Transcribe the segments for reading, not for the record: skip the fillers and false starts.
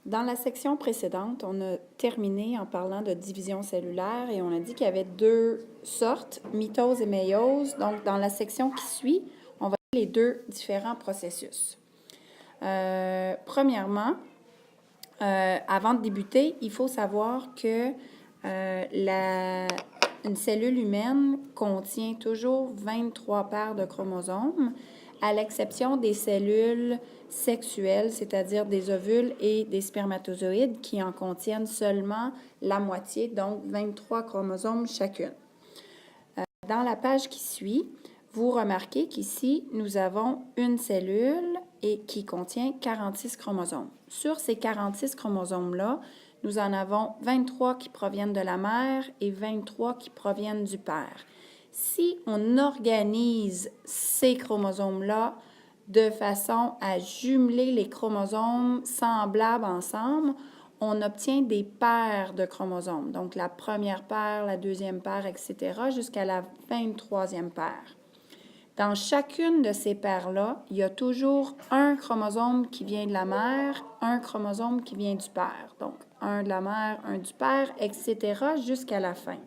Dans la section précédente, on a terminé en parlant de division cellulaire et on a dit qu'il y avait deux sortes, mitose et méiose. Donc, dans la section qui suit, on va voir les deux différents processus. Premièrement, avant de débuter, il faut savoir que une cellule humaine contient toujours 23 paires de chromosomes, à l'exception des cellules sexuelles, c'est-à-dire des ovules et des spermatozoïdes qui en contiennent seulement la moitié, donc 23 chromosomes chacune. Dans la page qui suit, vous remarquez qu'ici, nous avons une cellule qui contient 46 chromosomes. Sur ces 46 chromosomes-là, nous en avons 23 qui proviennent de la mère et 23 qui proviennent du père. Si on organise ces chromosomes-là de façon à jumeler les chromosomes semblables ensemble, on obtient des paires de chromosomes. Donc, la première paire, la deuxième paire, etc., jusqu'à la 23e paire. Dans chacune de ces paires-là, il y a toujours un chromosome qui vient de la mère, un chromosome qui vient du père. Donc, un de la mère, un du père, etc., jusqu'à la fin.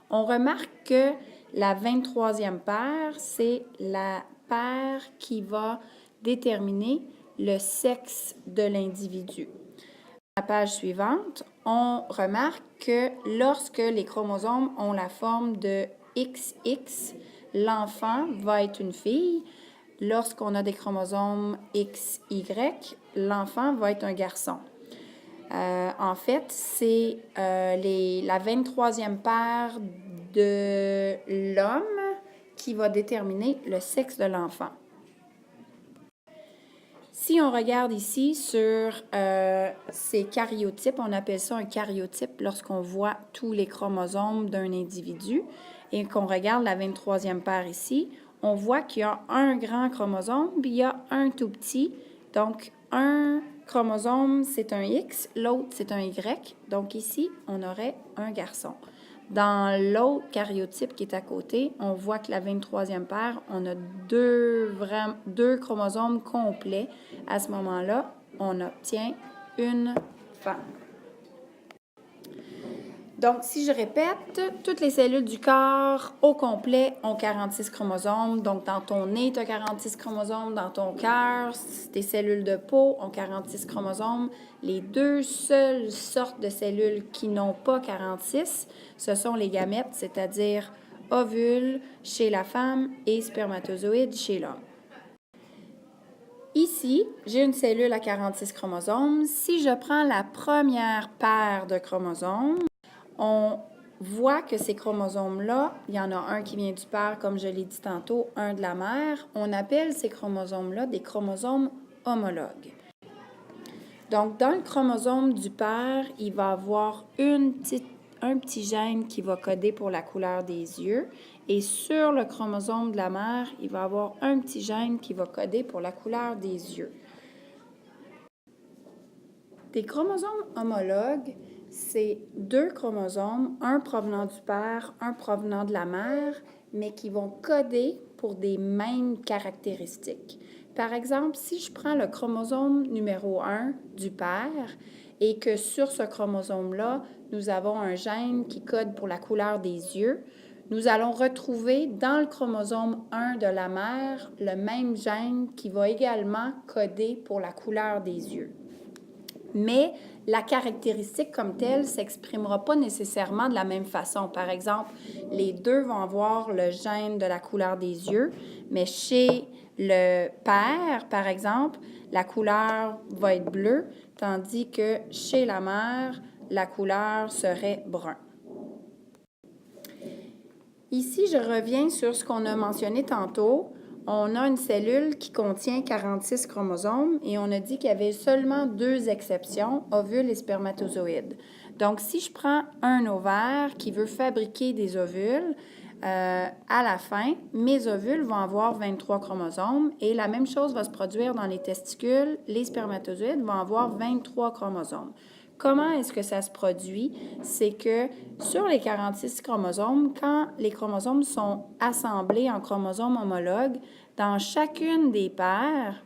On remarque que la 23e paire, c'est la paire qui va déterminer le sexe de l'individu. À la page suivante, on remarque que lorsque les chromosomes ont la forme de XX, l'enfant va être une fille. Lorsqu'on a des chromosomes XY, l'enfant va être un garçon. En fait, c'est la 23e paire de l'homme qui va déterminer le sexe de l'enfant. Si on regarde ici sur ces karyotypes, on appelle ça un karyotype lorsqu'on voit tous les chromosomes d'un individu et qu'on regarde la 23e paire ici, on voit qu'il y a un grand chromosome, puis il y a un tout petit. Donc, un chromosome, c'est un X, l'autre, c'est un Y. Donc, ici, on aurait un garçon. Dans l'autre karyotype qui est à côté, on voit que la 23e paire, on a deux chromosomes complets. À ce moment-là, on obtient une femme. Donc, si je répète, toutes les cellules du corps au complet ont 46 chromosomes. Donc, dans ton nez, tu as 46 chromosomes. Dans ton cœur, tes cellules de peau ont 46 chromosomes. Les deux seules sortes de cellules qui n'ont pas 46, ce sont les gamètes, c'est-à-dire ovules chez la femme et spermatozoïdes chez l'homme. Ici, j'ai une cellule à 46 chromosomes. Si je prends la première paire de chromosomes, on voit que ces chromosomes-là, il y en a un qui vient du père, comme je l'ai dit tantôt, un de la mère. On appelle ces chromosomes-là des chromosomes homologues. Donc, dans le chromosome du père, il va avoir un petit gène qui va coder pour la couleur des yeux. Et sur le chromosome de la mère, il va avoir un petit gène qui va coder pour la couleur des yeux. Des chromosomes homologues, c'est deux chromosomes, un provenant du père, un provenant de la mère, mais qui vont coder pour des mêmes caractéristiques. Par exemple, si je prends le chromosome numéro 1 du père et que sur ce chromosome-là, nous avons un gène qui code pour la couleur des yeux, nous allons retrouver dans le chromosome 1 de la mère le même gène qui va également coder pour la couleur des yeux. Mais la caractéristique comme telle ne s'exprimera pas nécessairement de la même façon. Par exemple, les deux vont avoir le gène de la couleur des yeux, mais chez le père, par exemple, la couleur va être bleue, tandis que chez la mère, la couleur serait brun. Ici, je reviens sur ce qu'on a mentionné tantôt. On a une cellule qui contient 46 chromosomes et on a dit qu'il y avait seulement deux exceptions, ovules et spermatozoïdes. Donc, si je prends un ovaire qui veut fabriquer des ovules, à la fin, mes ovules vont avoir 23 chromosomes et la même chose va se produire dans les testicules. Les spermatozoïdes vont avoir 23 chromosomes. Comment est-ce que ça se produit? C'est que sur les 46 chromosomes, quand les chromosomes sont assemblés en chromosomes homologues, dans chacune des paires,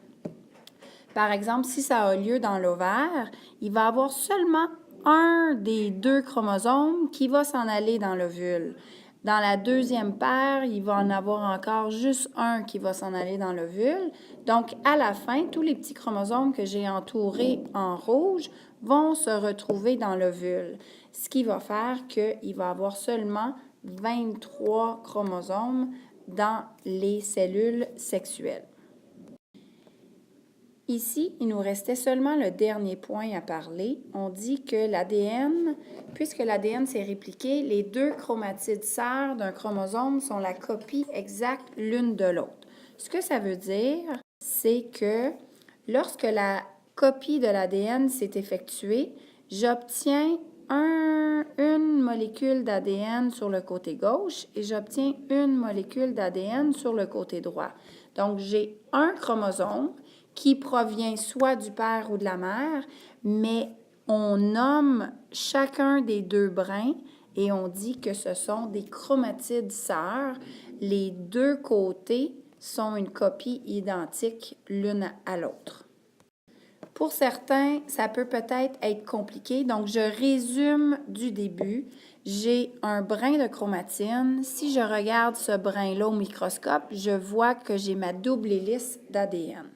Par exemple, si ça a lieu dans l'ovaire, il va y avoir seulement un des 2 chromosomes qui va s'en aller dans l'ovule. Dans la deuxième paire, il va en avoir encore juste un qui va s'en aller dans l'ovule. Donc, à la fin, tous les petits chromosomes que j'ai entourés en rouge vont se retrouver dans l'ovule, ce qui va faire qu'il va y avoir seulement 23 chromosomes dans les cellules sexuelles. Ici, il nous restait seulement le dernier point à parler. On dit que l'ADN, puisque l'ADN s'est répliqué, les 2 chromatides sœurs d'un chromosome sont la copie exacte l'une de l'autre. Ce que ça veut dire, c'est que lorsque la copie de l'ADN s'est effectuée, j'obtiens une molécule d'ADN sur le côté gauche et j'obtiens une molécule d'ADN sur le côté droit. Donc, j'ai un chromosome qui provient soit du père ou de la mère, mais on nomme chacun des 2 brins et on dit que ce sont des chromatides sœurs. Les 2 côtés sont une copie identique l'une à l'autre. Pour certains, ça peut peut-être être compliqué, donc je résume du début. J'ai un brin de chromatine. Si je regarde ce brin-là au microscope, je vois que j'ai ma double hélice d'ADN.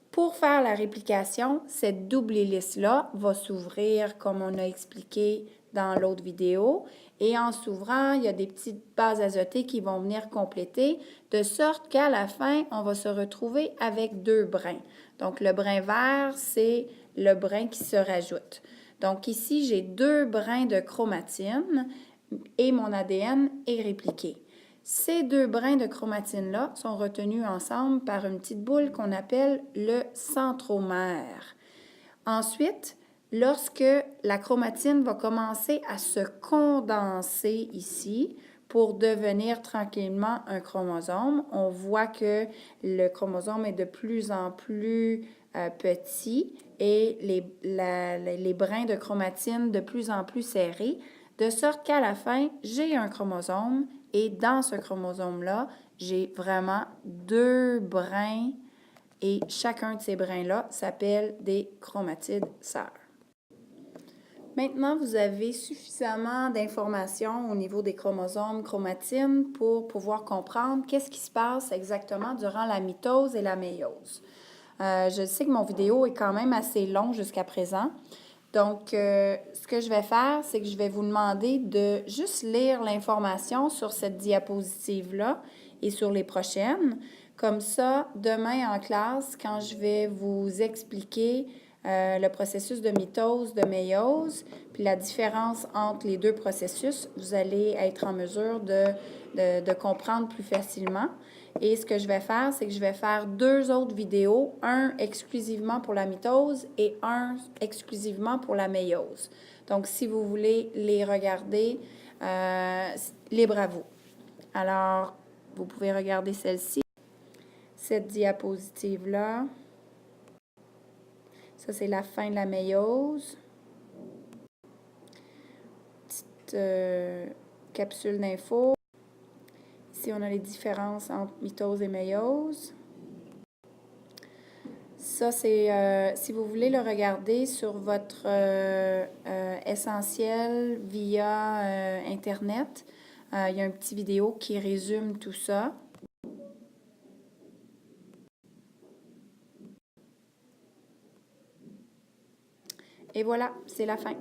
Pour faire la réplication, cette double hélice-là va s'ouvrir comme on a expliqué dans l'autre vidéo. Et en s'ouvrant, il y a des petites bases azotées qui vont venir compléter, de sorte qu'à la fin, on va se retrouver avec 2 brins. Donc, le brin vert, c'est le brin qui se rajoute. Donc, ici, j'ai 2 brins de chromatine et mon ADN est répliqué. Ces 2 brins de chromatine-là sont retenus ensemble par une petite boule qu'on appelle le centromère. Ensuite, lorsque la chromatine va commencer à se condenser ici pour devenir tranquillement un chromosome, on voit que le chromosome est de plus en plus petit et les brins de chromatine de plus en plus serrés, de sorte qu'à la fin, j'ai un chromosome et dans ce chromosome-là, j'ai vraiment 2 brins et chacun de ces brins-là s'appelle des chromatides sœurs. Maintenant, vous avez suffisamment d'informations au niveau des chromosomes chromatines pour pouvoir comprendre qu'est-ce qui se passe exactement durant la mitose et la méiose. Je sais que mon vidéo est quand même assez long jusqu'à présent. Donc, ce que je vais faire, c'est que je vais vous demander de juste lire l'information sur cette diapositive-là et sur les prochaines. Comme ça, demain en classe, quand je vais vous expliquer le processus de mitose, de méiose, puis la différence entre les 2 processus, vous allez être en mesure de comprendre plus facilement. Et ce que je vais faire, c'est que je vais faire 2 autres vidéos, un exclusivement pour la mitose et un exclusivement pour la méiose. Donc, si vous voulez les regarder, libre à vous. Alors, vous pouvez regarder celle-ci, cette diapositive-là. Ça, c'est la fin de la méiose. Petite capsule d'info. Ici, on a les différences entre mitose et méiose. Ça, c'est, si vous voulez le regarder sur votre essentiel via Internet, il y a une petite vidéo qui résume tout ça. Et voilà, c'est la fin.